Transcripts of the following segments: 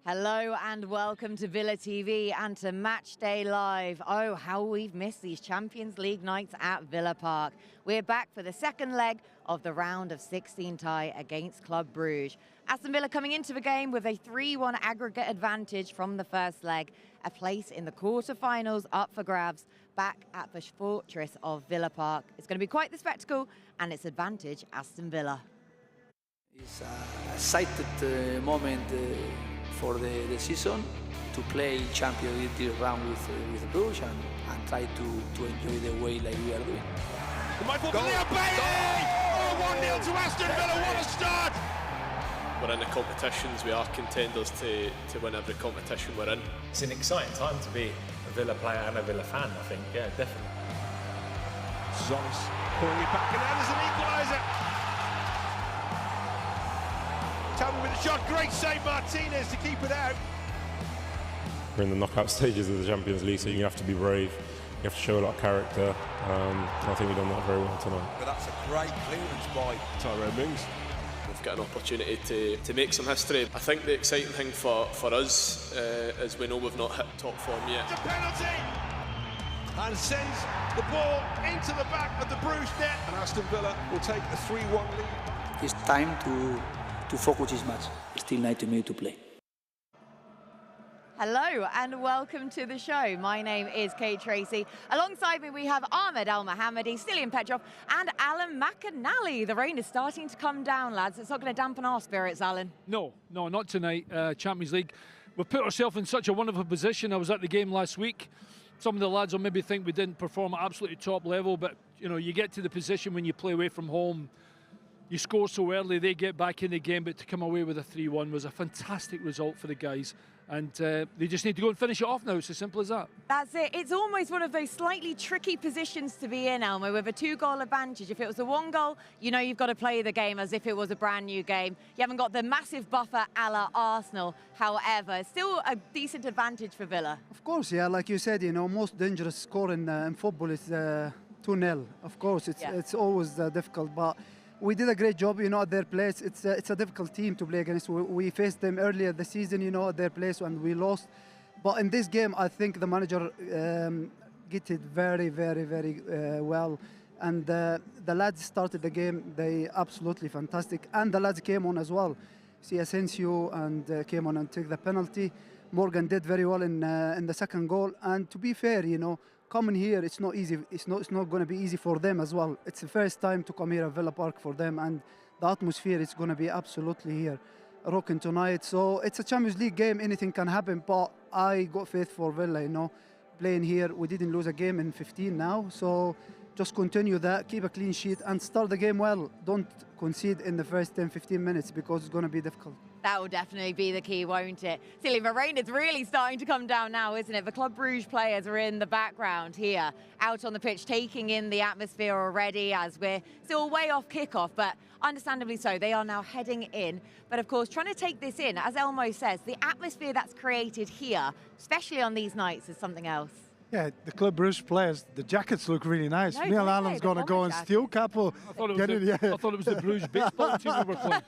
Hello and welcome to Villa TV and to Matchday Live. Oh, how we've missed these Champions League nights at Villa Park. We're back for the second leg of the round of 16 tie against Club Brugge. Aston Villa coming into the game with a 3-1 aggregate advantage from the first leg. A place in the quarter-finals up for grabs back at the fortress of Villa Park. It's going to be quite the spectacle and it's advantage Aston Villa. It's a excited moment for the season to play Champions League Round with Brugge and try to enjoy the way like we are doing. Michael Bailey! Oh, 1-0 to Aston Villa, what a start! We're in the competitions, we are contenders to win every competition we're in. It's an exciting time to be a Villa player and a Villa fan, I think, yeah, definitely. Sassi pulling it back and there's an equaliser. Tyrone with a shot, great save Martinez to keep it out. We're in the knockout stages of the Champions League, so you have to be brave, you have to show a lot of character. I think we've done that very well tonight. But that's a great clearance by Tyrone Mings. We've got an opportunity to make some history. I think the exciting thing for us is we know we've not hit top form yet. It's a penalty! And sends the ball into the back of the Brugge net. And Aston Villa will take a 3-1 lead. It's time to focus this match. Still 90 minutes to play. Hello and welcome to the show. My name is Kate Tracy. Alongside me we have Ahmed Al-Mohammadi, Stilian Petrov and Alan McAnally. The rain is starting to come down, lads. It's not going to dampen our spirits, Alan. No, not tonight. Champions League. We've put ourselves in such a wonderful position. I was at the game last week. Some of the lads will maybe think we didn't perform at absolutely top level, but you know, you get to the position when you play away from home, you score so early, they get back in the game, but to come away with a 3-1 was a fantastic result for the guys. And they just need to go and finish it off now. It's as simple as that. That's it. It's almost one of those slightly tricky positions to be in, Elmo, with a 2-goal advantage. If it was a 1-goal, you know you've got to play the game as if it was a brand new game. You haven't got the massive buffer a la Arsenal. However, still a decent advantage for Villa. Of course, yeah, like you said, you know, most dangerous score in football is 2-0. Of course, it's always difficult, but we did a great job, you know, at their place. It's a difficult team to play against. We faced them earlier this season, you know, at their place, and we lost. But in this game, I think the manager get it very, very, very well. And the lads started the game, they absolutely fantastic. And the lads came on as well. See, Asensio and came on and took the penalty. Morgan did very well in the second goal. And to be fair, you know, coming here, it's not easy. It's not going to be easy for them as well. It's the first time to come here at Villa Park for them, and the atmosphere is going to be absolutely here, rocking tonight. So it's a Champions League game. Anything can happen, but I got faith for Villa. You know, playing here, we didn't lose a game in 15 now. So just continue that, keep a clean sheet, and start the game well. Don't concede in the first 10-15 minutes because it's going to be difficult. That will definitely be the key, won't it? Silly, the rain is really starting to come down now, isn't it? The Club Brugge players are in the background here, out on the pitch, taking in the atmosphere already as we're still way off kickoff, but understandably so. They are now heading in. But of course, trying to take this in, as Elmo says, the atmosphere that's created here, especially on these nights, is something else. Yeah, the Club Brugge players, the jackets look really nice. No, Neil Allen's going to go and steal couple. I thought it was the Brugge baseball team we were playing.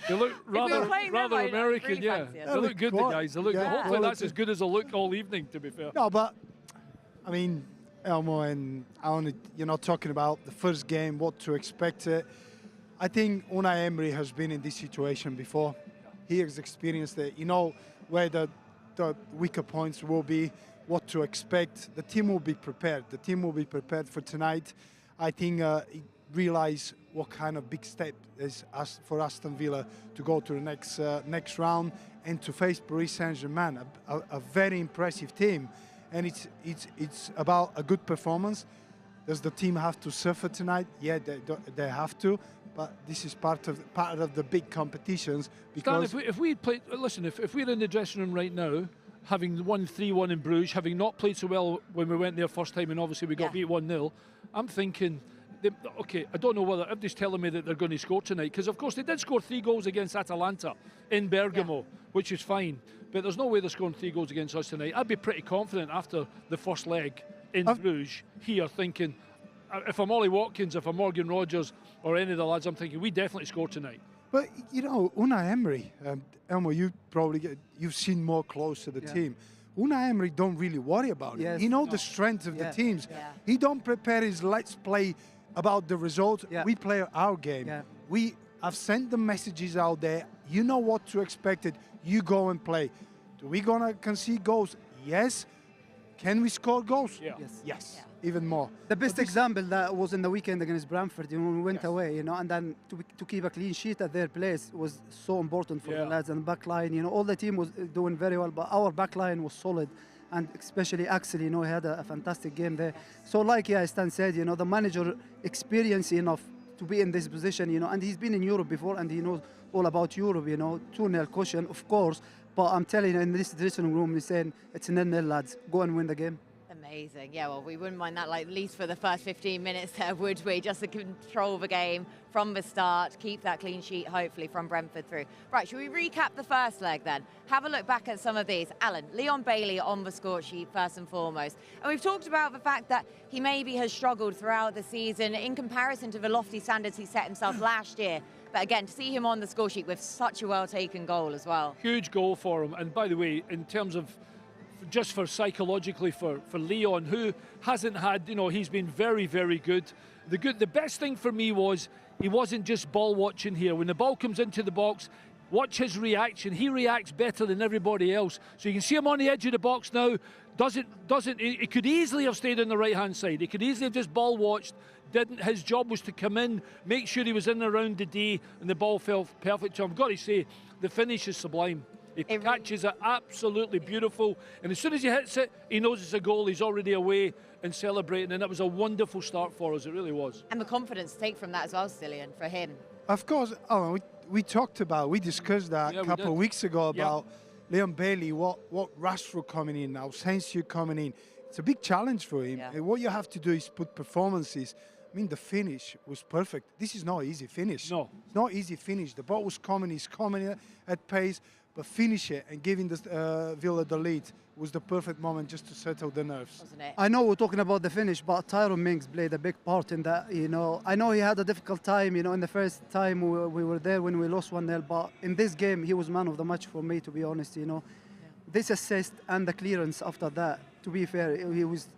They look rather American, really yeah. They look good, the guys. They look. Yeah. Hopefully that's as good as they'll look all evening, to be fair. No, but, I mean, Elmo and Alan, you're not talking about the first game, what to expect. I think Unai Emery has been in this situation before. He has experienced it. You know where the weaker points will be, what to expect. The team will be prepared. The team will be prepared for tonight. I think he realised what kind of big step is for Aston Villa to go to the next round and to face Paris Saint-Germain, a very impressive team. And it's about a good performance. Does the team have to suffer tonight? Yeah, they have to. But this is part of the big competitions. Because Stan, if we played, listen, if we're in the dressing room right now, having won 3-1 in Bruges, having not played so well when we went there first time, and obviously we got beat 1-0, I'm thinking, okay, I don't know whether everybody's telling me that they're going to score tonight, because of course they did score 3 goals against Atalanta in Bergamo, which is fine, but there's no way they're scoring 3 goals against us tonight. I'd be pretty confident after the first leg in Bruges here, thinking, if I'm Ollie Watkins, if I'm Morgan Rogers, or any of the lads, I'm thinking we definitely score tonight. But you know, Unai Emery, Elmo, you've seen more close to the team. Unai Emery don't really worry about it. He knows the strength of the teams. He don't prepare his let's play about the result. We play our game. We have sent the messages out there. You know what to expect. You go and play. Are we gonna concede goals? Yes. Can we score goals? Yes. Even more. The best example that was in the weekend against Brentford, you know, we went away, you know, and then to keep a clean sheet at their place was so important for the lads. And the back line, you know, all the team was doing very well, but our back line was solid. And especially Axel, you know, he had a fantastic game there. So like Stan said, you know, the manager experienced enough to be in this position, you know, and he's been in Europe before and he knows all about Europe, you know. 2-0 cushion, of course, but I'm telling you, in this dressing room, he's saying, it's 0-0, lads, go and win the game. Amazing. Yeah, well, we wouldn't mind that, like, at least for the first 15 minutes there, would we? Just to control the game from the start, keep that clean sheet, hopefully, from Brentford through. Right, should we recap the first leg then? Have a look back at some of these. Alan, Leon Bailey on the score sheet, first and foremost. And we've talked about the fact that he maybe has struggled throughout the season in comparison to the lofty standards he set himself last year. But again, to see him on the score sheet with such a well-taken goal as well. Huge goal for him. And by the way, in terms of just for psychologically for Leon, who hasn't had, you know, he's been very, very good. The best thing for me was he wasn't just ball watching here. When the ball comes into the box, watch his reaction. He reacts better than everybody else. So you can see him on the edge of the box now. He could easily have stayed on the right-hand side. He could easily have just ball watched. Didn't. His job was to come in, make sure he was in around the D, and the ball fell perfect to him. I've got to say, the finish is sublime. He catches it absolutely beautiful, and as soon as he hits it, he knows it's a goal. He's already away and celebrating, and it was a wonderful start for us. It really was. And the confidence to take from that as well, Cillian, for him. Of course, we discussed that a couple of weeks ago about Leon Bailey, what Rashford coming in now, Sensio coming in. It's a big challenge for him. And what you have to do is put performances. I mean, the finish was perfect. This is not easy finish. No. It's not easy finish. The ball was coming, he's coming at pace. But finish it and giving Villa the lead was the perfect moment just to settle the nerves. Wasn't it? I know we're talking about the finish, but Tyrone Mings played a big part in that, you know. I know he had a difficult time, you know, in the first time we were there when we lost 1-0, but in this game, he was man of the match for me, to be honest, you know. This assist and the clearance after that, to be fair, he was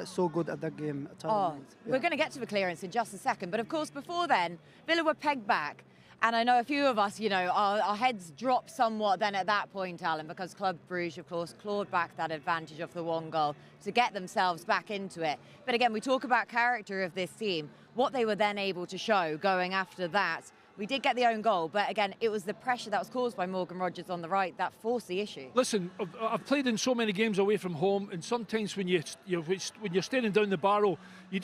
so good at that game, Tyrone Mings. We're going to get to the clearance in just a second, but of course, before then, Villa were pegged back. And I know a few of us, you know, our heads dropped somewhat then at that point, Alan, because Club Brugge, of course, clawed back that advantage of the one goal to get themselves back into it. But again, we talk about character of this team, what they were then able to show going after that. We did get the own goal, but again, it was the pressure that was caused by Morgan Rogers on the right that forced the issue. Listen, I've played in so many games away from home, and sometimes when you're staring down the barrel, you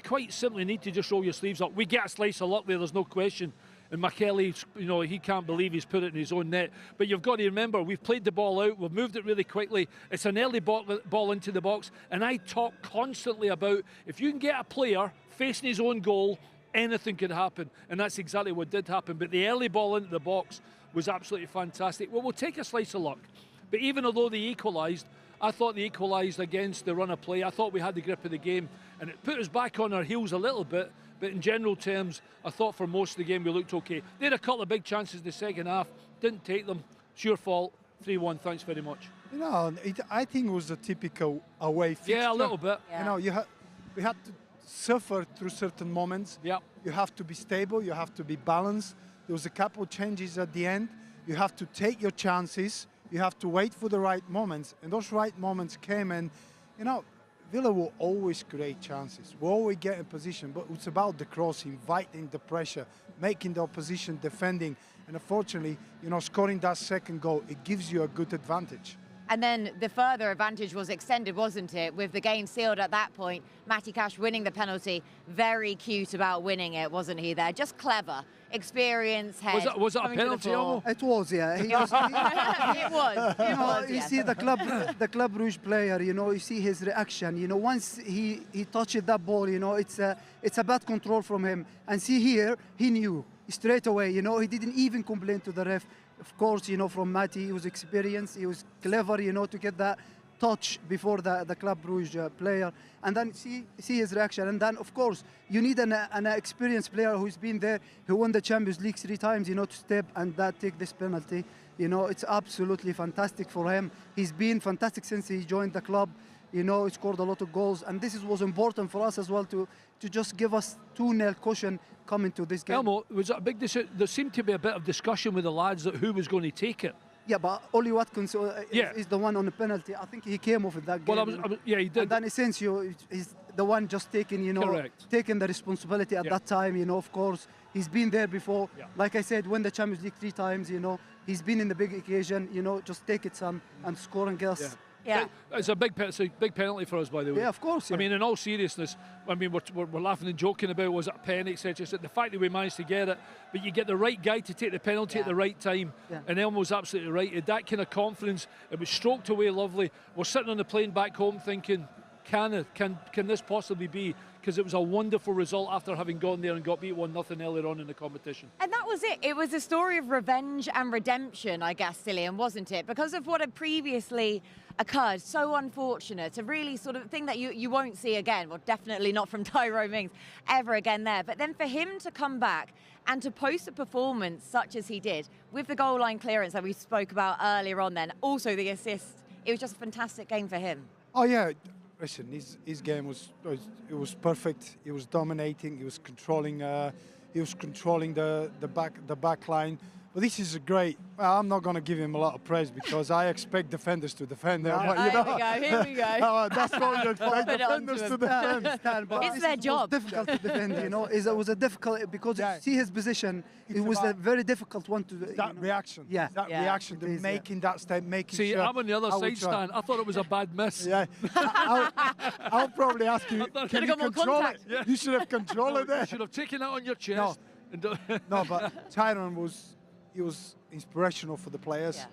quite simply need to just roll your sleeves up. We get a slice of luck there, there's no question. And McKelly, you know, he can't believe he's put it in his own net. But you've got to remember, we've played the ball out, we've moved it really quickly. It's an early ball into the box. And I talk constantly about if you can get a player facing his own goal, anything could happen. And that's exactly what did happen. But the early ball into the box was absolutely fantastic. Well, we'll take a slice of luck. But even although they equalised, I thought they equalised against the run of play. I thought we had the grip of the game. And it put us back on our heels a little bit. But in general terms, I thought for most of the game we looked okay. They had a couple of big chances in the second half, didn't take them. It's your fault. 3-1, thanks very much. You know, I think it was a typical away fixture. Yeah, a little bit. Yeah. You know, we had to suffer through certain moments. Yeah. You have to be stable, you have to be balanced. There was a couple of changes at the end. You have to take your chances. You have to wait for the right moments. And those right moments came, and, you know, Villa will always create chances, will always get in position, but it's about the cross, inviting the pressure, making the opposition defending, and unfortunately, you know, scoring that second goal, it gives you a good advantage. And then the further advantage was extended, wasn't it? With the game sealed at that point, Matty Cash winning the penalty. Very cute about winning it, wasn't he there? Just clever. Experience, head. Was that a penalty, Omo? It was, yeah. It was. You see the Club Brugge player, you know, you see his reaction. You know, once he touched that ball, you know, it's a bad control from him. And see here, he knew straight away, you know, he didn't even complain to the ref. Of course, you know, from Matty, he was experienced, he was clever, you know, to get that touch before the Club Brugge player, and then see his reaction. And then, of course, you need an experienced player who's been there, who won the Champions League 3 times, to step and take this penalty. It's absolutely fantastic for him. He's been fantastic since he joined the club. He scored a lot of goals, and this was important for us as well to just give us 2-0 cushion coming to this game. Elmo, was that a big decision? There seemed to be a bit of discussion with the lads that who was going to take it. Yeah, but Ollie Watkins is the one on the penalty. I think he came off in that game. Well, yeah, he did. And then Asensio is the one just taking, taking the responsibility at that time. Of course, he's been there before. Yeah. Like I said, won the Champions League 3 times. He's been in the big occasion. Just take it, son, and score and get us. Yeah. It's a big penalty for us, by the way. Yeah, of course. Yeah. I mean, in all seriousness, we're laughing and joking about was it a pen, etc. The fact that we managed to get it, but you get the right guy to take the penalty at the right time. Yeah. And Elmo's absolutely right. He had that kind of confidence. It was stroked away lovely. We're sitting on the plane back home thinking, can this possibly be? Because it was a wonderful result after having gone there and got beat 1-0 earlier on in the competition. And that was it. It was a story of revenge and redemption, I guess, Cillian, wasn't it? Because of what had previously occurred. So unfortunate. A really sort of thing that you won't see again. Well, definitely not from Tyrone Mings ever again there. But then for him to come back and to post a performance such as he did with the goal line clearance that we spoke about earlier on then, also the assist, it was just a fantastic game for him. Oh, yeah. Listen, his game was perfect. He was dominating. He was controlling. The back line. But this is a great. Well, I'm not going to give him a lot of praise because I expect defenders to defend. Here we go. That's what you expect defenders to defend. It's their job. It was difficult to defend. It was a difficult because you see his position. It was a very difficult one to. That reaction. Yeah. That reaction. To making that step, making. See, sure I'm on the other side, Stan. I thought it was a bad miss. Yeah. I'll probably ask you. Can you control it? Yeah. You should have controlled it there. You should have taken it on your chest. No, but Tyrone was inspirational for the players. Yeah.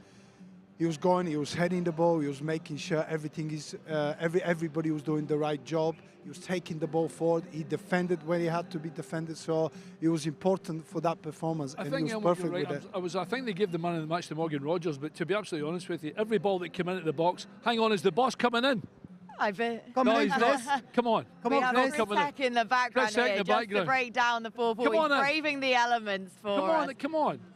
He was going, he was heading the ball, he was making sure everything is, everybody was doing the right job. He was taking the ball forward. He defended where he had to be defended. So it was important for that performance. I think he was perfect right. with it. I think they gave the man of the match to Morgan Rogers. But to be absolutely honest with you, every ball that came into the box, hang on, is the boss coming in? I bet. Come on. We have a Sec in the background here, just to break down the 4-4. He's braving the elements for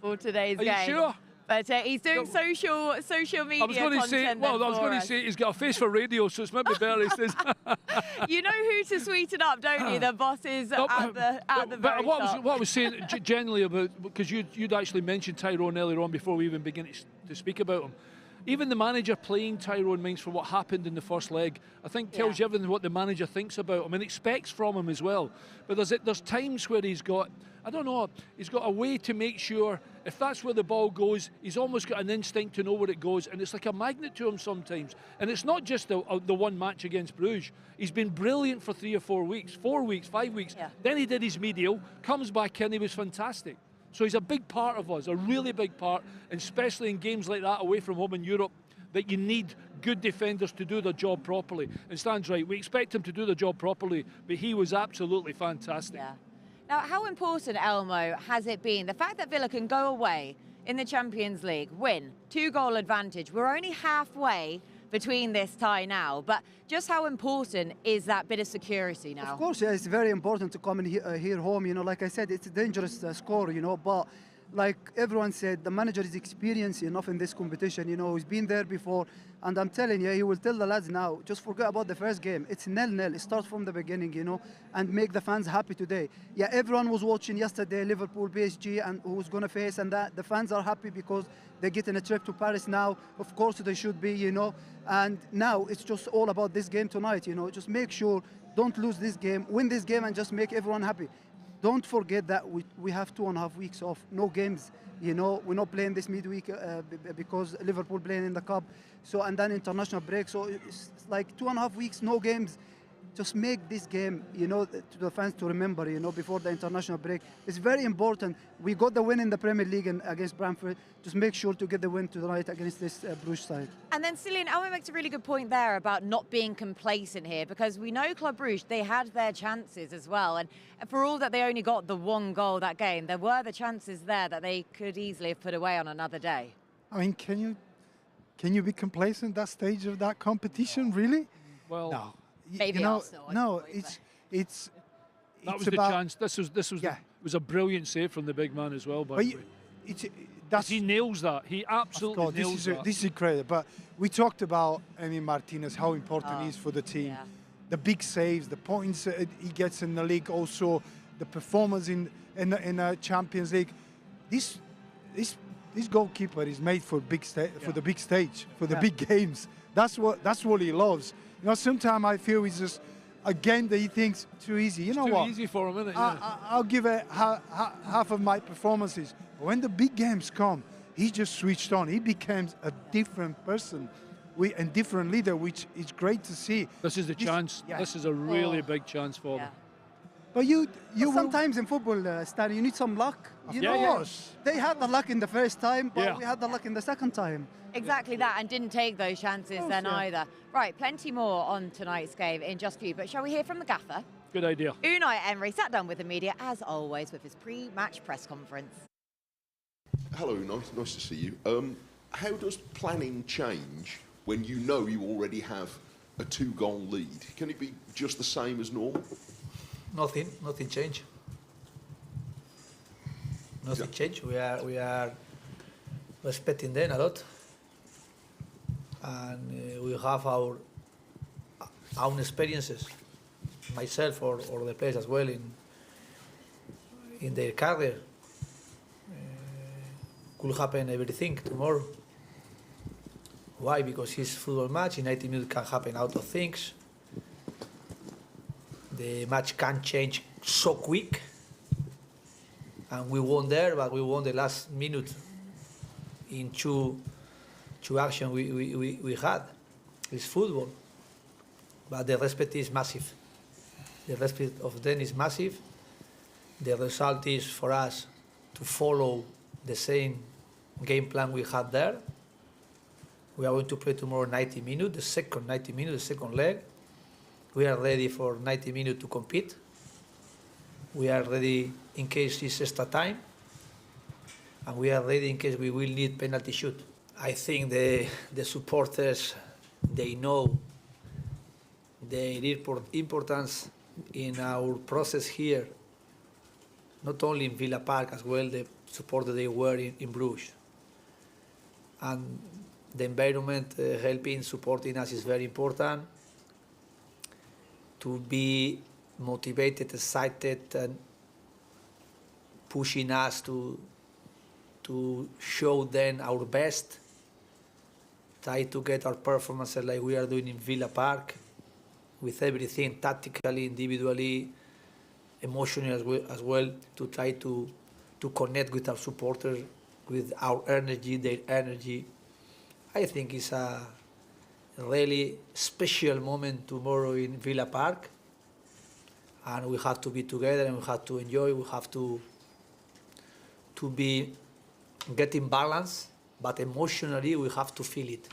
for today's game. Are you sure? But he's doing social media content. I was going to say he's got a face for radio, so it's maybe better he says. You know who to sweeten up, don't you? The bosses at the very top. What I was saying generally about, because you'd actually mentioned Tyrone earlier on before we even begin to speak about him. Even the manager playing Tyrone Mings for what happened in the first leg, I think tells you everything what the manager thinks about him and expects from him as well. But there's times where he's got a way to make sure if that's where the ball goes, he's almost got an instinct to know where it goes, and it's like a magnet to him sometimes. And it's not just the one match against Bruges. He's been brilliant for 3 or 4 weeks, 4 weeks, 5 weeks. Yeah. Then he did his medial, comes back in, he was fantastic. So he's a big part of us, a really big part, and especially in games like that away from home in Europe, that you need good defenders to do their job properly. And Stan's right, we expect him to do the job properly, but he was absolutely fantastic. Yeah. Now, how important, Elmo, has it been? The fact that Villa can go away in the Champions League, win, 2-goal advantage. We're only halfway between this tie now, but just how important is that bit of security now? Of course, yeah, it's very important to come in here home. Like I said, it's a dangerous score, but like everyone said, the manager is experienced enough in this competition. He's been there before, and I'm telling you, he will tell the lads now, just forget about the first game. It's 0-0. It starts from the beginning, and make the fans happy today. Yeah, everyone was watching yesterday Liverpool, PSG, and who's going to face, and that the fans are happy because they're getting a trip to Paris now. Of course, they should be, and now it's just all about this game tonight. Just make sure, don't lose this game, win this game, and just make everyone happy. Don't forget that we have 2.5 weeks off, no games. We're not playing this midweek because Liverpool playing in the cup. So, and then international break. So it's like 2.5 weeks, no games. Just make this game, to the fans to remember, before the international break. It's very important. We got the win in the Premier League against Brentford. Just make sure to get the win tonight against this Bruges side. And then, Cillian, Elmo makes a really good point there about not being complacent here, because we know Club Brugge, they had their chances as well. And for all that they only got the 1 goal that game, there were the chances there that they could easily have put away on another day. I mean, can you can you be complacent at that stage of that competition? Really? Well, no. Maybe Arsenal, No, point, it's that was about, the chance. This was it was a brilliant save from the big man as well. By the way, he nails that. He absolutely nails that. This is incredible. But we talked about Emi Martinez, how important he is for the team. Yeah. The big saves, the points he gets in the league, also the performance in the Champions League. This goalkeeper is made for for the big stage, for the big games. That's what he loves. You know, sometimes I feel it's just a game that he thinks too easy. You know what? Too easy for him, isn't it? I'll give it half of my performances. But when the big games come, he just switched on. He becomes a different person, and different leader, which is great to see. This is the chance. Yeah. This is a really big chance for them. But you sometimes in football, Stan, you need some luck. You know, they had the luck in the first time, but we had the luck in the second time. Exactly that, and didn't take those chances then either. Right, plenty more on tonight's game in just a few, but shall we hear from the gaffer? Good idea. Unai Emery sat down with the media, as always, with his pre-match press conference. Hello, nice to see you. How does planning change when you know you already have a 2-goal lead? Can it be just the same as normal? Nothing changed. Nothing changed. We are respecting them a lot, and we have our own experiences, myself or the players as well in their career. Could happen everything tomorrow. Why? Because it's football match. In 90 minutes can happen a lot of things. The match can change so quick, and we won there, but we won the last minute in two action we had. It's football, but the respect is massive. The respect of them is massive. The result is for us to follow the same game plan we had there. We are going to play tomorrow 90 minutes, the second 90 minutes, the second leg. We are ready for 90 minutes to compete. We are ready in case it's extra time. And we are ready in case we will need penalty shoot. I think the supporters, they know the importance in our process here, not only in Villa Park as well, the support that they were in Bruges. And the environment helping, supporting us is very important. To be motivated, excited, and pushing us to show them our best, try to get our performances like we are doing in Villa Park, with everything, tactically, individually, emotionally as well, to try to connect with our supporters, with our energy, their energy. I think it's a really special moment tomorrow in Villa Park, and we have to be together and we have to enjoy. We have to be getting balance, but emotionally we have to feel it.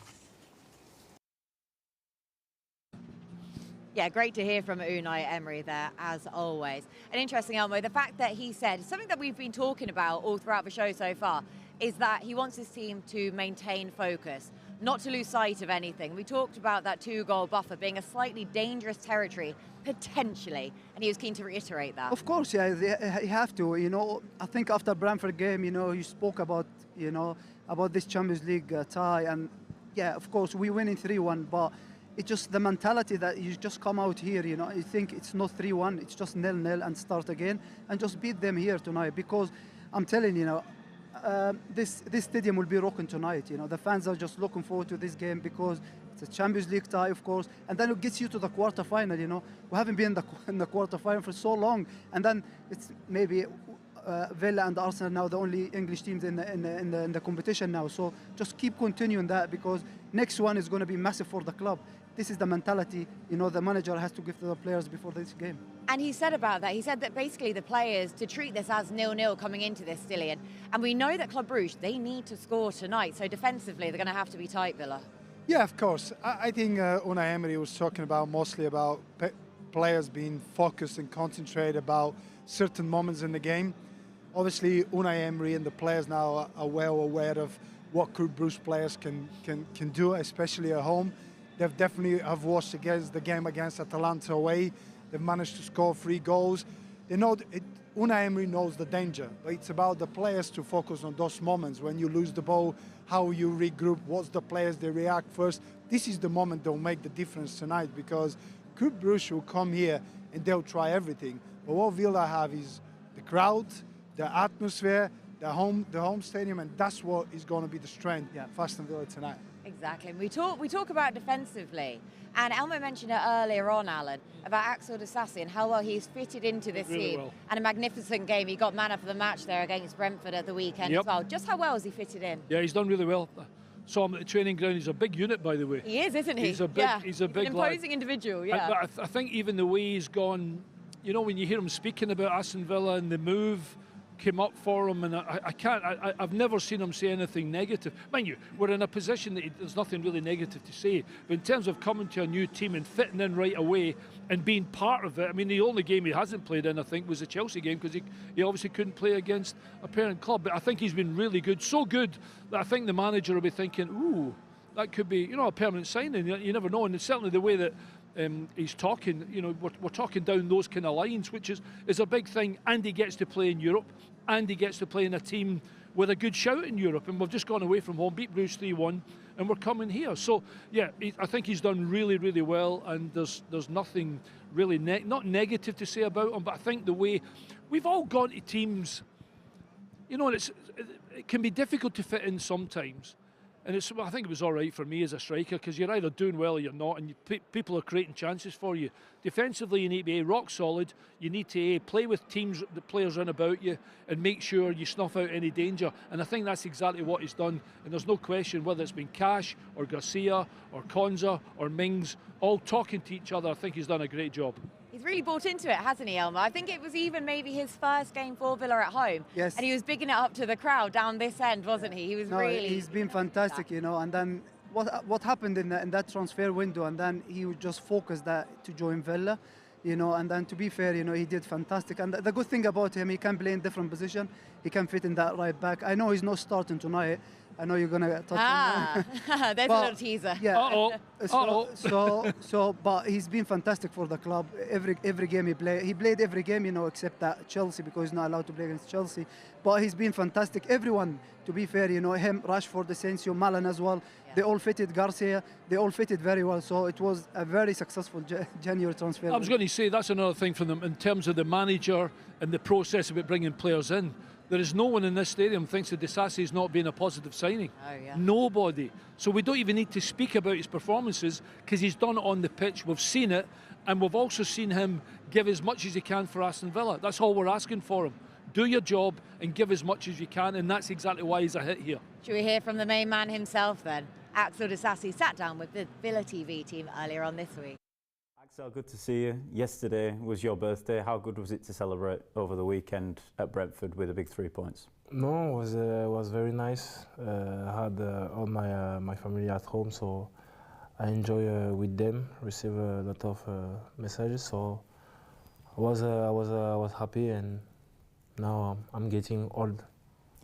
Yeah, great to hear from Unai Emery there, as always. And interesting, Elmo, the fact that he said, something that we've been talking about all throughout the show so far, is that he wants his team to maintain focus, not to lose sight of anything. We talked about that 2-goal buffer being a slightly dangerous territory, potentially, and he was keen to reiterate that. Of course, yeah, you have to. You know, I think after Brentford game, you know, you spoke about, you know, about this Champions League tie, and yeah, of course, we win in 3-1, but it's just the mentality that you just come out here, you know, you think it's not 3-1, it's just 0-0 and start again and just beat them here tonight, because I'm telling you, this stadium will be rocking tonight. You know, the fans are just looking forward to this game because it's a Champions League tie, of course, and then it gets you to the quarter-final. You know, we haven't been in the quarter-final for so long, and then it's maybe Villa and Arsenal now the only English teams in the competition now. So just keep continuing that, because next one is going to be massive for the club. This is the mentality, you know, the manager has to give to the players before this game. And he said about that, he said that basically the players, to treat this as 0-0 coming into this, Dillian, and we know that Club Brugge, they need to score tonight, so defensively they're going to have to be tight, Villa. Yeah, of course. I think Unai Emery was talking about mostly about players being focused and concentrated about certain moments in the game. Obviously, Unai Emery and the players now are well aware of what Club Brugge players can do, especially at home. They've definitely have watched against the game against Atalanta away. They've managed to score 3 goals. They know Unai Emery knows the danger, but it's about the players to focus on those moments when you lose the ball, how you regroup, what's the players they react first. This is the moment that will make the difference tonight, because Club Brugge will come here and they'll try everything. But what Villa have is the crowd, the atmosphere, the home stadium, and that's what is going to be the strength for Aston Villa tonight. Exactly. We talk about defensively, and Elmo mentioned it earlier on, Alan, about Axel Sassi and how well he's fitted into this team. Well. And a magnificent game. He got man of the match there against Brentford at the weekend as well. Just how well has he fitted in? Yeah, he's done really well. Saw him at the training ground. He's a big unit, by the way. He is, isn't he? He's a big, he's an imposing individual. Yeah. But I think even the way he's gone, you know, when you hear him speaking about Aston Villa and the move came up for him, and I've never seen him say anything negative. Mind you, we're in a position that there's nothing really negative to say, but in terms of coming to a new team and fitting in right away and being part of it, I mean, the only game he hasn't played in, I think, was the Chelsea game, because he obviously couldn't play against a parent club. But I think he's been really good, so good that I think the manager will be thinking, ooh, that could be, you know, a permanent signing. You never know, and it's certainly the way that he's talking, you know, we're talking down those kind of lines, which is a big thing. And he gets to play in Europe, and he gets to play in a team with a good shout in Europe. And we've just gone away from home, beat Bruges 3-1, and we're coming here. So yeah, I think he's done really, really well, and there's nothing really not negative to say about him. But I think the way we've all gone to teams, you know, and it can be difficult to fit in sometimes. And I think it was all right for me as a striker, because you're either doing well or you're not, and people are creating chances for you. Defensively, you need to be rock solid. You need to play with teams, the players run about you, and make sure you snuff out any danger. And I think that's exactly what he's done. And there's no question whether it's been Cash or Garcia or Konza or Mings, all talking to each other. I think he's done a great job. He's really bought into it, hasn't he, Elmer? I think it was even maybe his first game for Villa at home. Yes. And he was bigging it up to the crowd down this end, wasn't he? He was really... He's been fantastic, you know. And then what happened in that transfer window, and then he would just focus that to join Villa, you know. And then to be fair, you know, he did fantastic. And the good thing about him, he can play in different position. He can fit in that right back. I know he's not starting tonight. I know you're gonna touch him. There's a little teaser. Yeah. But he's been fantastic for the club. Every game he played every game, you know, except that Chelsea, because he's not allowed to play against Chelsea. But he's been fantastic. Everyone, to be fair, you know, him, Rashford, Asensio, Malan as well. Yeah. They all fitted. Garcia. They all fitted very well. So it was a very successful January transfer. I was going to say that's another thing for them in terms of the manager and the process of it bringing players in. There is no one in this stadium thinks that Sassi has not been a positive signing. Oh, yeah. Nobody. So we don't even need to speak about his performances, because he's done it on the pitch. We've seen it, and we've also seen him give as much as he can for Aston Villa. That's all we're asking for him. Do your job and give as much as you can, and that's exactly why he's a hit here. Should we hear from the main man himself then? Axel Sassi sat down with the Villa TV team earlier on this week. Axel, good to see you. Yesterday was your birthday. How good was it to celebrate over the weekend at Brentford with a big 3 points? No, it was very nice. I had all my family at home, so I enjoy with them. Receive a lot of messages, so I was happy, and now I'm getting old.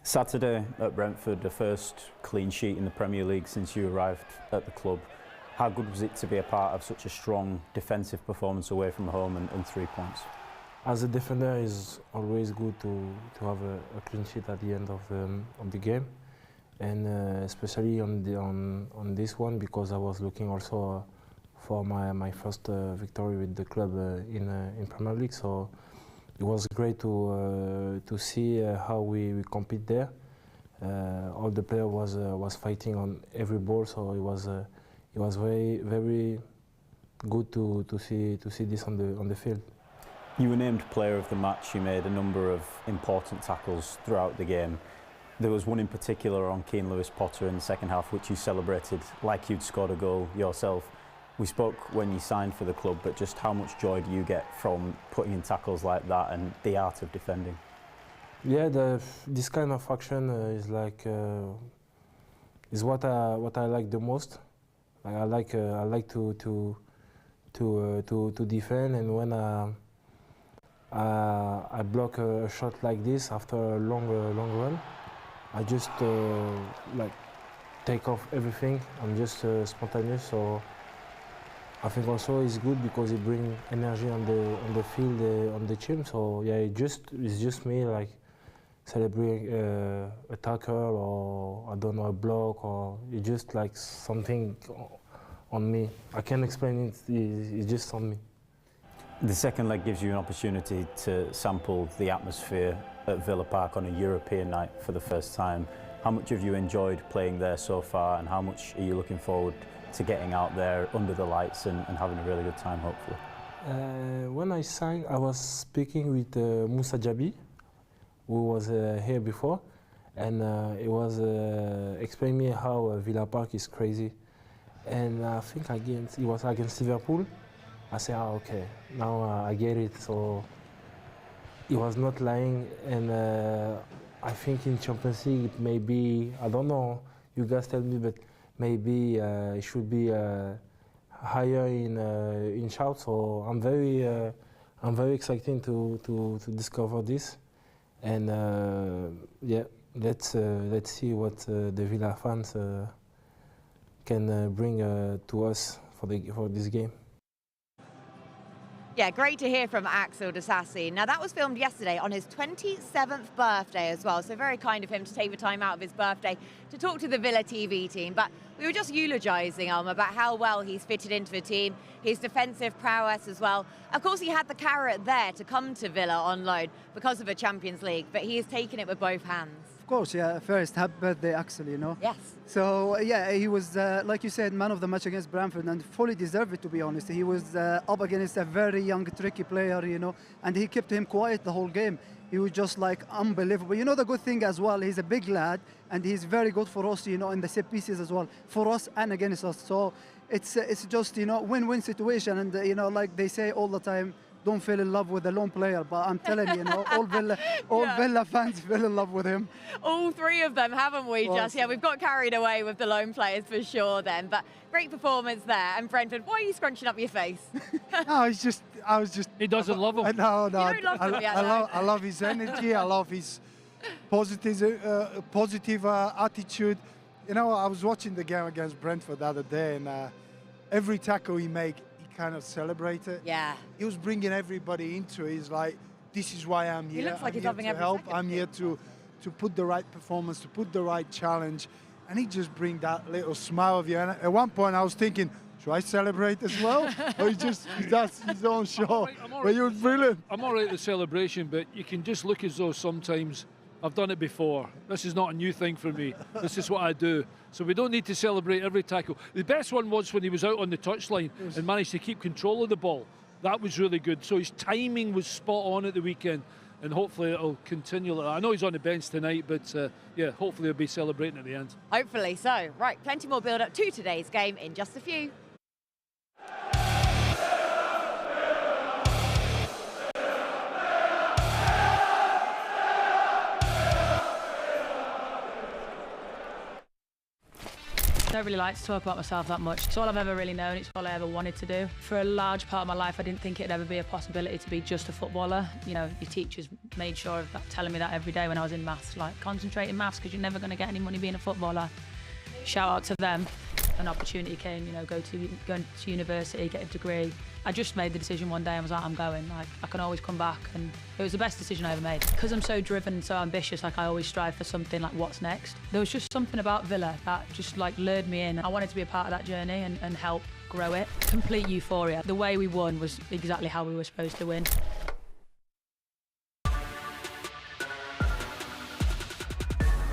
Saturday at Brentford, the first clean sheet in the Premier League since you arrived at the club. How good was it to be a part of such a strong defensive performance away from home and 3 points? As a defender, it's always good to have a clean sheet at the end of the game, and especially on this one, because I was looking also for my first victory with the club in Premier League. So it was great to see how we compete there. All the player was fighting on every ball, so it was very, very good to see this on the field. You were named player of the match. You made a number of important tackles throughout the game. There was one in particular on Keane Lewis-Potter in the second half, which you celebrated like you'd scored a goal yourself. We spoke when you signed for the club, but just how much joy do you get from putting in tackles like that and the art of defending? Yeah, this kind of action is like is what I like the most. I like to defend, and when I block a shot like this after a long run, I just like take off everything. I'm just spontaneous, so I think also it's good because it brings energy on the field, on the team. So yeah, it's just me like celebrating a tackle or I don't know, a block, or it's just like something on me. I can't explain it. It's just on me. The second leg gives you an opportunity to sample the atmosphere at Villa Park on a European night for the first time. How much have you enjoyed playing there so far, and how much are you looking forward to getting out there under the lights and having a really good time, hopefully? When I signed, I was speaking with Moussa Djabi, who was here before, and it was explaining me how Villa Park is crazy. And I think it was against Liverpool. I said, okay, now I get it. So he was not lying, and I think in Champions League, maybe, I don't know, you guys tell me, but maybe it should be higher in shouts. So I'm very excited to discover this, and yeah, let's see what the Villa fans can bring to us for this game. Yeah, great to hear from Axel Sassi. Now, that was filmed yesterday on his 27th birthday as well, so very kind of him to take the time out of his birthday to talk to the Villa TV team. But we were just eulogising him about how well he's fitted into the team, his defensive prowess as well. Of course, he had the carrot there to come to Villa on loan because of the Champions League, but he has taken it with both hands. Of course, yeah. First, happy birthday, Axel, you know. Yes. So, yeah, he was, like you said, man of the match against Brentford, and fully deserved it, to be honest. He was up against a very young, tricky player, you know, and he kept him quiet the whole game. He was just, like, unbelievable. You know, the good thing as well, he's a big lad, and he's very good for us, you know, in the set pieces as well, for us and against us. So it's just, you know, win-win situation, and, you know, like they say all the time, don't fall in love with a lone player, but I'm telling you, know, all Villa fans fell in love with him. All three of them, haven't we, Just? Yeah, we've got carried away with the lone players for sure then, but great performance there. And Brentford, why are you scrunching up your face? No, I was just... He doesn't love him. No, you don't love him yet, I love his energy, I love his positive attitude. You know, I was watching the game against Brentford the other day, and every tackle he made, kind of celebrate it. Yeah. He was bringing everybody into it. He's like, this is why I'm here. He looks like he's loving every help. second. I'm here to put the right performance, to put the right challenge. And he just bring that little smile of you. And at one point I was thinking, should I celebrate as well? Or he does his own show. But he was brilliant. I'm all right with the celebration, but you can just look as though sometimes I've done it before. This is not a new thing for me. This is what I do. So we don't need to celebrate every tackle. The best one was when he was out on the touchline and managed to keep control of the ball. That was really good. So his timing was spot on at the weekend, and hopefully it'll continue like that. I know he's on the bench tonight, but yeah, hopefully he'll be celebrating at the end. Hopefully so. Right, plenty more build-up to today's game in just a few. I don't really like to talk about myself that much. It's all I've ever really known. It's all I ever wanted to do. For a large part of my life, I didn't think it'd ever be a possibility to be just a footballer. You know, your teachers made sure of that, telling me that every day when I was in maths, like, concentrate in maths because you're never going to get any money being a footballer. Shout out to them. An opportunity came, you know, going to university, get a degree. I just made the decision one day and was like, I'm going. Like, I can always come back, and it was the best decision I ever made. Because I'm so driven and so ambitious, like, I always strive for something like, what's next? There was just something about Villa that just, like, lured me in. I wanted to be a part of that journey and help grow it. Complete euphoria. The way we won was exactly how we were supposed to win.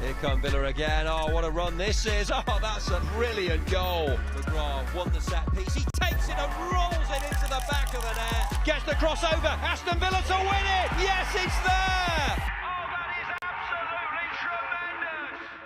Here come Villa again. Oh, what a run this is. Oh, that's a brilliant goal. McGrath won the set piece. He takes it and rolls it into the back of the net. Gets the crossover. Aston Villa to win it. Yes, it's there. Oh, that is absolutely tremendous.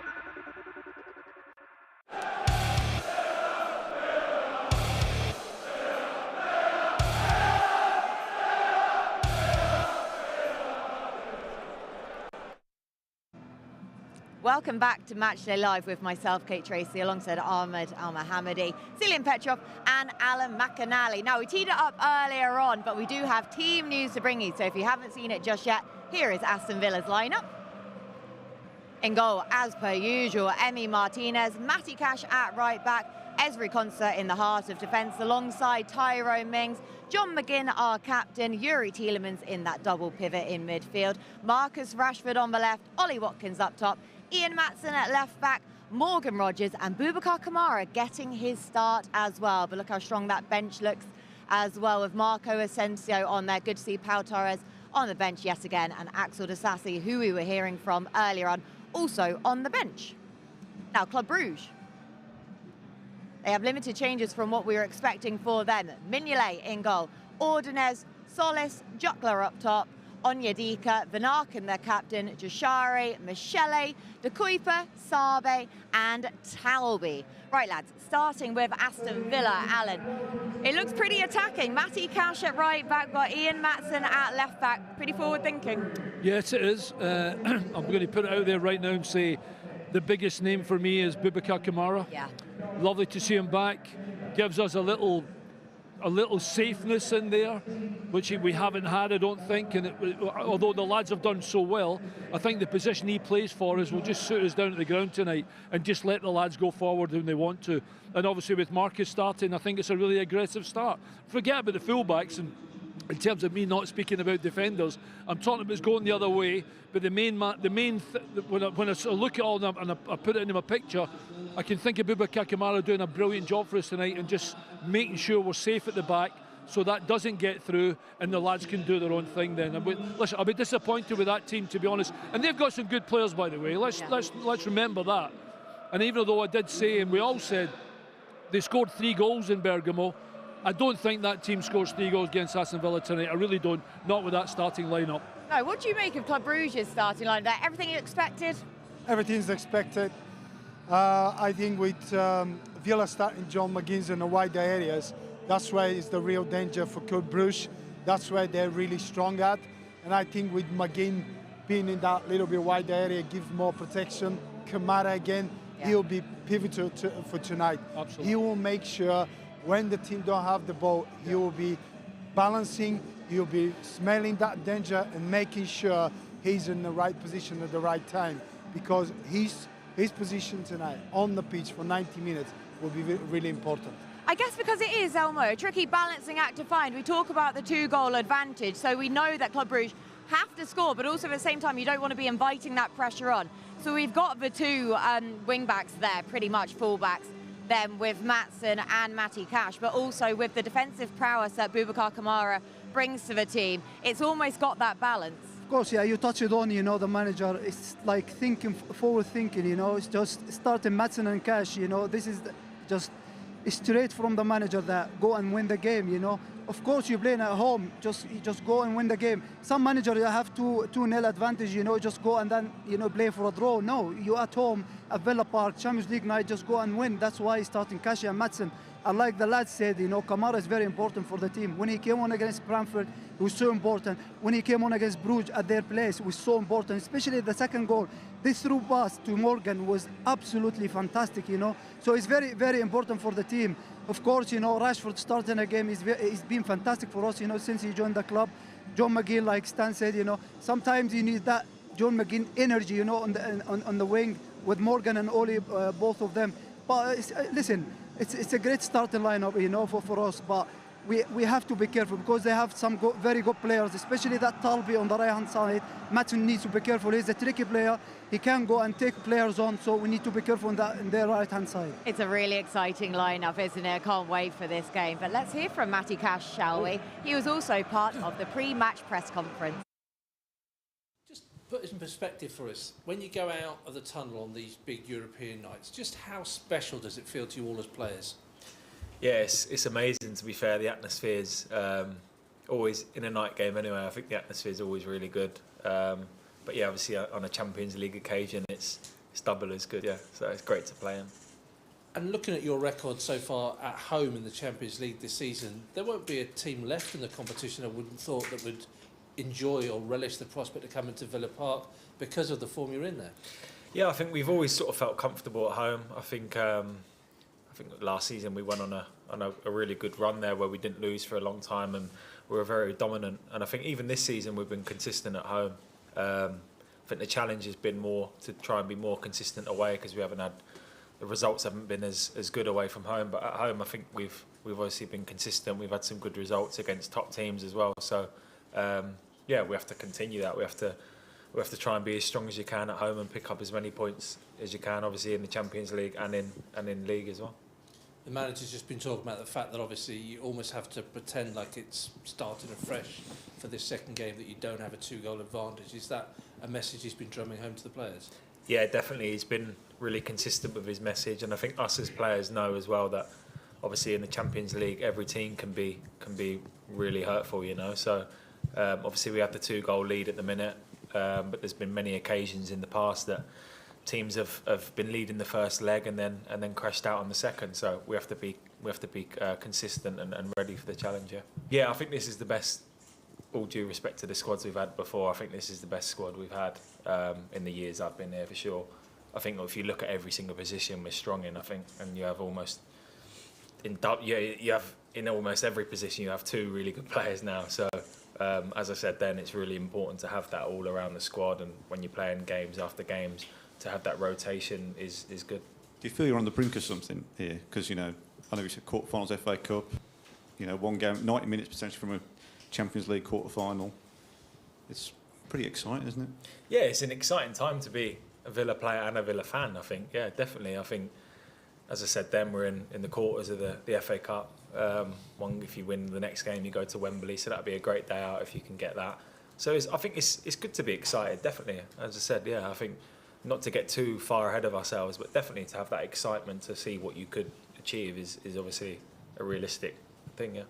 Welcome back to Matchday Live with myself, Kate Tracy, alongside Ahmed Al-Mohammadi, Cillian Petrov and Alan McAnally. Now, we teed it up earlier on, but we do have team news to bring you. So if you haven't seen it just yet, here is Aston Villa's lineup. In goal, as per usual, Emi Martinez, Matty Cash at right back, Esri Concert in the heart of defence alongside Tyrone Mings, John McGinn, our captain, Yuri Tielemans in that double pivot in midfield, Marcus Rashford on the left, Ollie Watkins up top, Ian Maatsen at left back, Morgan Rogers and Boubacar Kamara getting his start as well. But look how strong that bench looks as well, with Marco Asensio on there. Good to see Pau Torres on the bench yet again, and Axel de Sassi, who we were hearing from earlier on, also on the bench. Now, Club Brugge. They have limited changes from what we were expecting for them. Mignolet in goal, Ordonez, Solis, Juckler up top, Onyedika, Van Aken, their captain, Jashari, Michele, De Kuyper, Sabe and Talby. Right, lads, starting with Aston Villa, Alan. It looks pretty attacking. Matty Cash at right back, got Ian Maatsen at left back. Pretty forward thinking. Yes, it is. I'm going to put it out there right now and say the biggest name for me is Boubacar Kamara. Yeah. Lovely to see him back. Gives us a little safeness in there, which we haven't had, I don't think. And although the lads have done so well, I think the position he plays for us will just suit us down at the ground tonight and just let the lads go forward when they want to. And obviously with Marcus starting, I think it's a really aggressive start. Forget about the fullbacks, and in terms of me not speaking about defenders, I'm talking about going the other way. But when I look at all them and I put it into my picture, I can think of Boubacar Kamara doing a brilliant job for us tonight and just making sure we're safe at the back, so that doesn't get through and the lads can do their own thing then. Listen, I'll be disappointed with that team, to be honest. And they've got some good players, by the way. Let's remember that. And even though I did say, and we all said, they scored 3 goals in Bergamo, I don't think that team scores 3 goals against Aston Villa tonight. I really don't. Not with that starting lineup. No, what do you make of Club Brugge's starting line there? Everything you expected? Everything's expected. I think with Villa starting John McGinn in the wider areas, that's where is the real danger for Club Brugge. That's where they're really strong at. And I think with McGinn being in that little bit wider area, give more protection. Kamara again, he'll be pivotal for tonight. Absolutely. He will make sure when the team don't have the ball, he will be balancing, he'll be smelling that danger and making sure he's in the right position at the right time, because his position tonight on the pitch for 90 minutes will be really important. I guess because it is, Elmo, a tricky balancing act to find. We talk about the 2-goal advantage, so we know that Club Brugge have to score, but also at the same time you don't want to be inviting that pressure on. So we've got the 2 wing-backs there, pretty much full-backs, then with Maatsen and Matty Cash, but also with the defensive prowess that Boubacar Kamara brings to the team. It's almost got that balance. Of course, yeah, you touched it on, the manager. It's like thinking, forward thinking, it's just starting Maatsen and Cash, this is just straight from the manager that go and win the game, Of course, you're playing at home, just go and win the game. Some managers have 2-0 advantage, just go and then, play for a draw. No, you at home at Villa Park, Champions League night, just go and win. That's why he's starting Cash and Maatsen. And like the lads said, Kamara is very important for the team. When he came on against Brentford, it was so important. When he came on against Bruges at their place, it was so important, especially the second goal. This through pass to Morgan was absolutely fantastic, So it's very, very important for the team. Of course, Rashford starting a game, he's been fantastic for us, since he joined the club. John McGinn, like Stan said, sometimes you need that John McGinn energy, on the wing with Morgan and Oli, both of them. But listen, it's a great starting lineup, for us. But we have to be careful because they have some very good players, especially that Talby on the right-hand side. Maatsen needs to be careful. He's a tricky player. He can go and take players on, so we need to be careful on their right-hand side. It's a really exciting lineup, isn't it? I can't wait for this game. But let's hear from Matty Cash, shall we? He was also part of the pre-match press conference. Just put it in perspective for us. When you go out of the tunnel on these big European nights, just how special does it feel to you all as players? Yeah, it's amazing, to be fair. The atmosphere's always, in a night game anyway, I think the atmosphere's always really good. But yeah, obviously on a Champions League occasion, it's double as good, yeah. So it's great to play in. And looking at your record so far at home in the Champions League this season, there won't be a team left in the competition, I wouldn't thought, that would enjoy or relish the prospect of coming to Villa Park because of the form you're in there. Yeah, I think we've always sort of felt comfortable at home. I think last season we went on a really good run there where we didn't lose for a long time and we were very dominant. And I think even this season we've been consistent at home. I think the challenge has been more to try and be more consistent away, because the results haven't been as good away from home. But at home, I think we've obviously been consistent. We've had some good results against top teams as well. So yeah, we have to continue that. We have to try and be as strong as you can at home and pick up as many points as you can, obviously in the Champions League and in league as well. The manager's just been talking about the fact that obviously you almost have to pretend like it's starting afresh for this second game, that you don't have a 2-goal advantage. Is that a message he's been drumming home to the players? Yeah, definitely. He's been really consistent with his message, and I think us as players know as well that obviously in the Champions League every team can be really hurtful, you know. So obviously we have the 2-goal lead at the minute, but there's been many occasions in the past that teams have been leading the first leg and then crashed out on the second. So we have to be consistent and ready for the challenge. Yeah, I think this is the best. All due respect to the squads we've had before, I think this is the best squad we've had in the years I've been there, for sure. I think if you look at every single position we're strong in, I think, and you have almost in almost every position you have 2 really good players now. So as I said then, it's really important to have that all around the squad, and when you're playing games after games, to have that rotation is good. Do you feel you're on the brink of something here? Because, you know, I know we said quarterfinals, FA Cup, you know, one game, 90 minutes potentially from a Champions League quarter-final. It's pretty exciting, isn't it? Yeah, it's an exciting time to be a Villa player and a Villa fan, I think. Yeah, definitely. I think, as I said then, we're in the quarters of the FA Cup. If you win the next game, you go to Wembley, so that'd be a great day out if you can get that. So I think it's good to be excited, definitely. As I said, yeah, I think not to get too far ahead of ourselves, but definitely to have that excitement to see what you could achieve is obviously a realistic thing, yeah.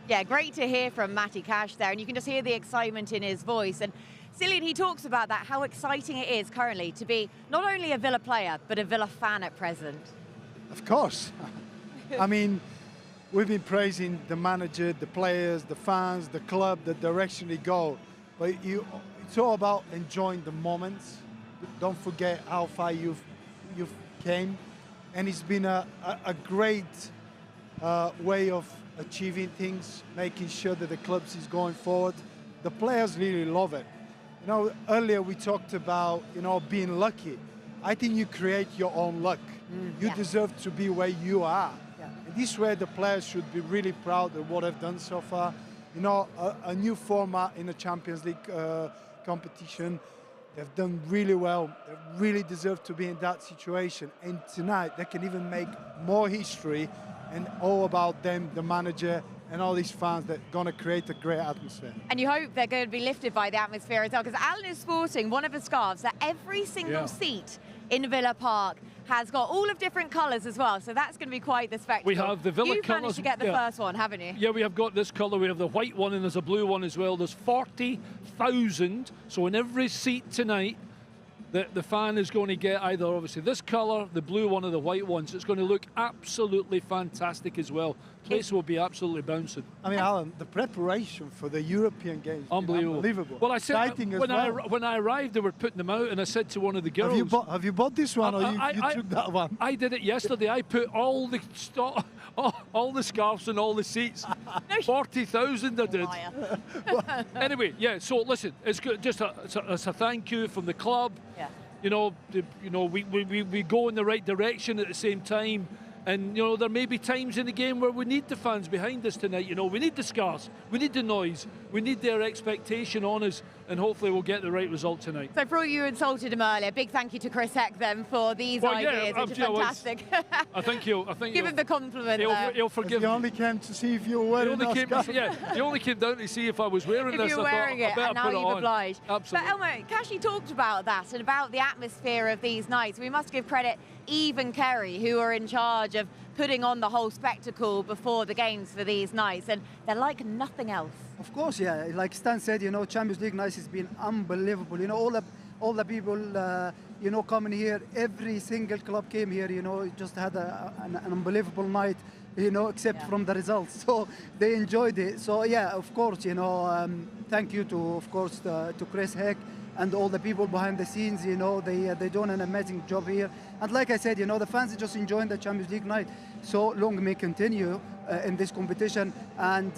Yeah, great to hear from Matty Cash there, and you can just hear the excitement in his voice. And Cillian, he talks about that, how exciting it is currently to be not only a Villa player, but a Villa fan at present. Of course. I mean, we've been praising the manager, the players, the fans, the club, the direction they go. But it's all about enjoying the moments. Don't forget how far you've came. And it's been a great way of achieving things, making sure that the clubs is going forward. The players really love it. You know, earlier we talked about, you know, being lucky. I think you create your own luck. You deserve to be where you are. And this way the players should be really proud of what they've done so far. You know, a new format in the Champions League competition. They've done really well. They really deserve to be in that situation. And tonight they can even make more history, and all about them, the manager, and all these fans that are going to create a great atmosphere. And you hope they're going to be lifted by the atmosphere as well, because Alan is sporting one of the scarves that every single seat in Villa Park has got all of different colours as well, so that's going to be quite the spectacle. We have the Villa colours. You've managed to get the first one, haven't you? Yeah, we have got this colour. We have the white one and there's a blue one as well. There's 40,000, so in every seat tonight, the fan is going to get either obviously this colour, the blue one, or the white one. So it's going to look absolutely fantastic as well. Place will be absolutely bouncing. I mean, Alan, the preparation for the European games is unbelievable. Well, I said exciting when I arrived, they were putting them out, and I said to one of the girls, "Have you bought this one, or you took that one?" I did it yesterday. I put all the all the scarves and all the seats. 40,000 I did. Anyway, yeah. So listen, it's good. Just it's a thank you from the club. Yeah. You know, we go in the right direction at the same time. And, you know, there may be times in the game where we need the fans behind us tonight. You know, we need the scars, we need the noise, we need their expectation on us, and hopefully we'll get the right result tonight. So for all you insulted him earlier, big thank you to Chris Heck then for these ideas, which are fantastic. I think give him the compliment. He'll forgive me. He only came to see if you were wearing he only came down to see if I was wearing this. If you're wearing it, and now you've obliged. Absolutely. But Elmo, Cashy talked about that and about the atmosphere of these nights. We must give credit Eve and Kerry, who are in charge of putting on the whole spectacle before the games for these nights, and they're like nothing else. Of course, yeah. Like Stan said, you know, Champions League nights has been unbelievable. You know, all the people, you know, coming here. Every single club came here. You know, just had an unbelievable night. You know, except from the results. So they enjoyed it. So yeah, of course, you know, thank you to, of course, to Chris Heck and all the people behind the scenes, you know, they're doing an amazing job here. And like I said, you know, the fans are just enjoying the Champions League night. So long may continue in this competition, and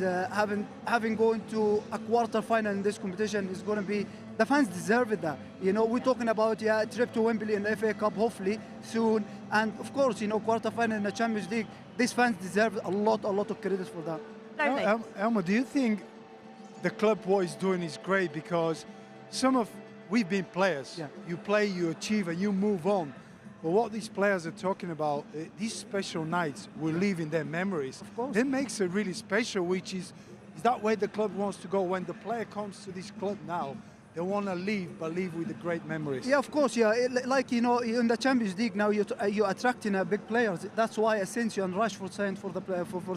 having going to a quarter final in this competition is going to be, the fans deserve it. That, you know, we're talking about a trip to Wembley in the FA Cup hopefully soon, and of course, you know, quarter final in the Champions League. These fans deserve a lot of credit for that. Elmo, do you think the club what is doing is great? Because we've been players. Yeah. You play, you achieve, and you move on. But what these players are talking about, these special nights will live in their memories. Of course. It makes it really special, which is that way the club wants to go. When the player comes to this club now, they want to leave, but leave with the great memories. Yeah, of course, yeah. Like, you know, in the Champions League now, you're attracting big players. That's why Asensio and Rashford signed for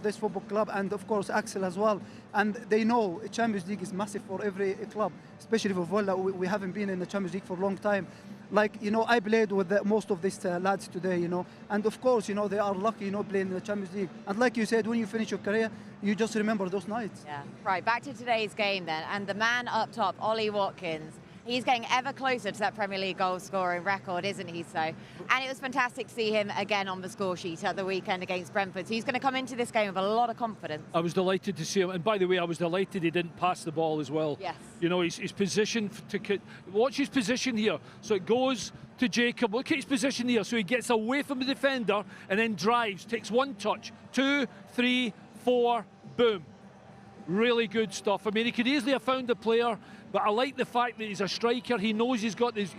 this football club, and of course Axel as well. And they know Champions League is massive for every club, especially for Villa. We haven't been in the Champions League for a long time. Like, you know, I played with most of these lads today, you know, and of course, you know, they are lucky, you know, playing in the Champions League. And like you said, when you finish your career, you just remember those nights. Yeah, right, back to today's game then, and the man up top, Ollie Watkins, he's getting ever closer to that Premier League goal scoring record, isn't he? So, and it was fantastic to see him again on the score sheet at the weekend against Brentford. So he's going to come into this game with a lot of confidence. I was delighted to see him, and by the way, I was delighted he didn't pass the ball as well. Yes. You know, his position watch his position here. So it goes to Jacob. Look at his position here. So he gets away from the defender and then drives, takes one touch, 2, 3, 4, boom. Really good stuff. I mean, he could easily have found the player, but I like the fact that he's a striker. He knows he's got this.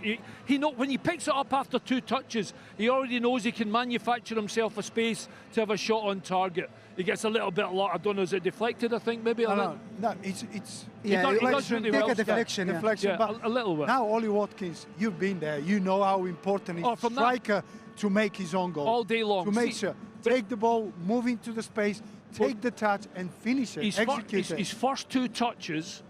He know when he picks it up after 2 touches, he already knows he can manufacture himself a space to have a shot on target. He gets a little bit I don't know, is it deflected? I think maybe. No, it's yeah, he does really well. A deflection, deflection. But a little bit. Now, Ollie Watkins, you've been there. You know how important it is for a striker to make his own goal. All day long. To make sure, take the ball, move into the space, take the touch, and finish it. Execute it. His first 2 touches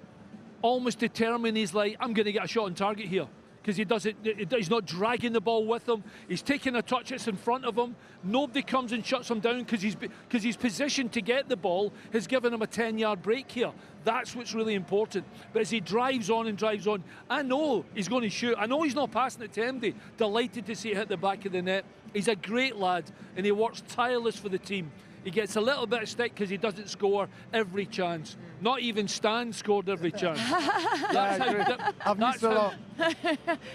almost determine he's like, I'm going to get a shot on target here. Because he's not dragging the ball with him. He's taking a touch that's in front of him. Nobody comes and shuts him down because he's positioned to get the ball has given him a 10-yard break here. That's what's really important. But as he drives on and drives on, I know he's going to shoot. I know he's not passing it to Emery. Delighted to see it hit the back of the net. He's a great lad, and he works tireless for the team. He gets a little bit of stick because he doesn't score every chance. Not even Stan scored every chance.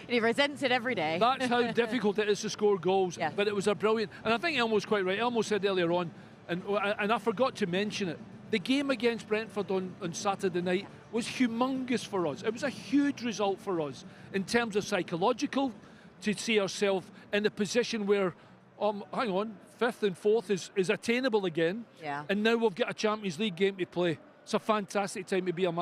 He resents it every day. That's how difficult it is to score goals. Yes. But it was a brilliant, and I think Elmo's quite right. Elmo said earlier on, and I forgot to mention it, the game against Brentford on Saturday night was humongous for us. It was a huge result for us in terms of psychological, to see ourselves in the position where, hang on, 5th and 4th is attainable again. Yeah. And now we've got a Champions League game to play. It's a fantastic time to be an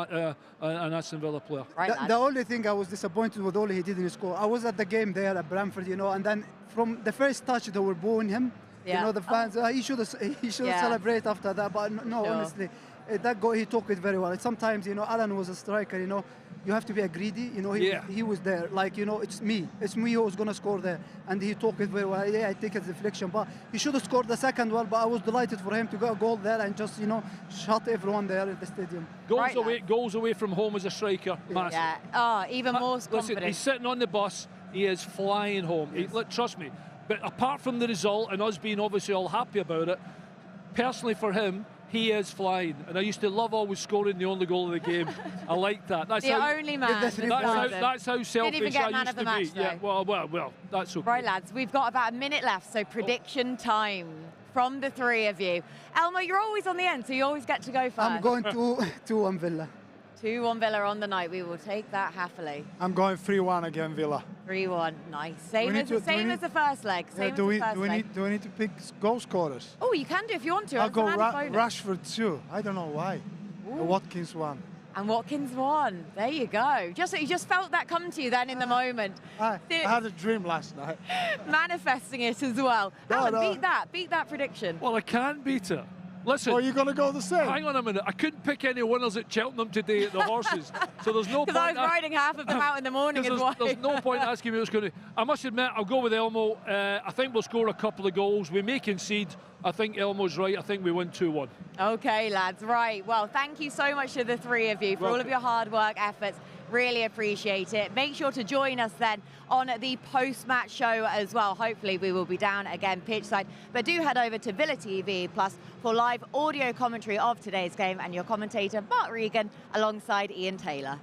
Aston Villa player. Right, the only thing I was disappointed with Ollie, he didn't score. I was at the game there at Brentford, you know, and then from the first touch they were booing him. Yeah. You know, the fans, he should celebrate after that. But no, Sure. honestly, that goal, he took it very well. Sometimes, you know, Alan was a striker, you know, you have to be a greedy, you know, he was there. Like, you know, it's me who was going to score there. And he took it very well. Yeah, I take a deflection. But he should have scored the second one, but I was delighted for him to get a goal there and just, you know, shut everyone there at the stadium. Goals away from home as a striker, massive. Yeah, even more confident. Listen, he's sitting on the bus, he is flying home. Yes. Trust me. But apart from the result and us being obviously all happy about it, personally for him, he is flying, and I used to love always scoring the only goal of the game. I like that. That's only man. That's how selfish Didn't even get I man used of the to match, be. Yeah, well, that's okay. Right, lads, we've got about a minute left, so prediction time from the 3 of you. Elmo, you're always on the end, so you always get to go first. I'm going to 2-1 Villa. 2-1 Villa on the night. We will take that happily. I'm going 3-1 again, Villa. 3-1, nice. Same as the first leg. Do we need to pick goal scorers? Oh, you can do if you want to. I'll go Rashford too. I don't know why. Watkins won. And Watkins won. There you go. You just felt that come to you then in the moment. I had a dream last night. Manifesting it as well. Alan, beat that prediction. Well, I can't beat it. Listen. Are you going to go the same? Hang on a minute. I couldn't pick any winners at Cheltenham today at the horses. So there's no point. Because I was riding half of them out in the morning as well. There's no point asking me what's going to. I must admit, I'll go with Elmo. I think we'll score a couple of goals. We may concede. I think Elmo's right. I think we win 2-1. Okay, lads. Right. Well, thank you so much to the 3 of you for all of your hard work, efforts. Really appreciate it. Make sure to join us then on the post-match show as well. Hopefully we will be down again pitchside. But do head over to Villa TV Plus for live audio commentary of today's game and your commentator, Mark Regan, alongside Ian Taylor.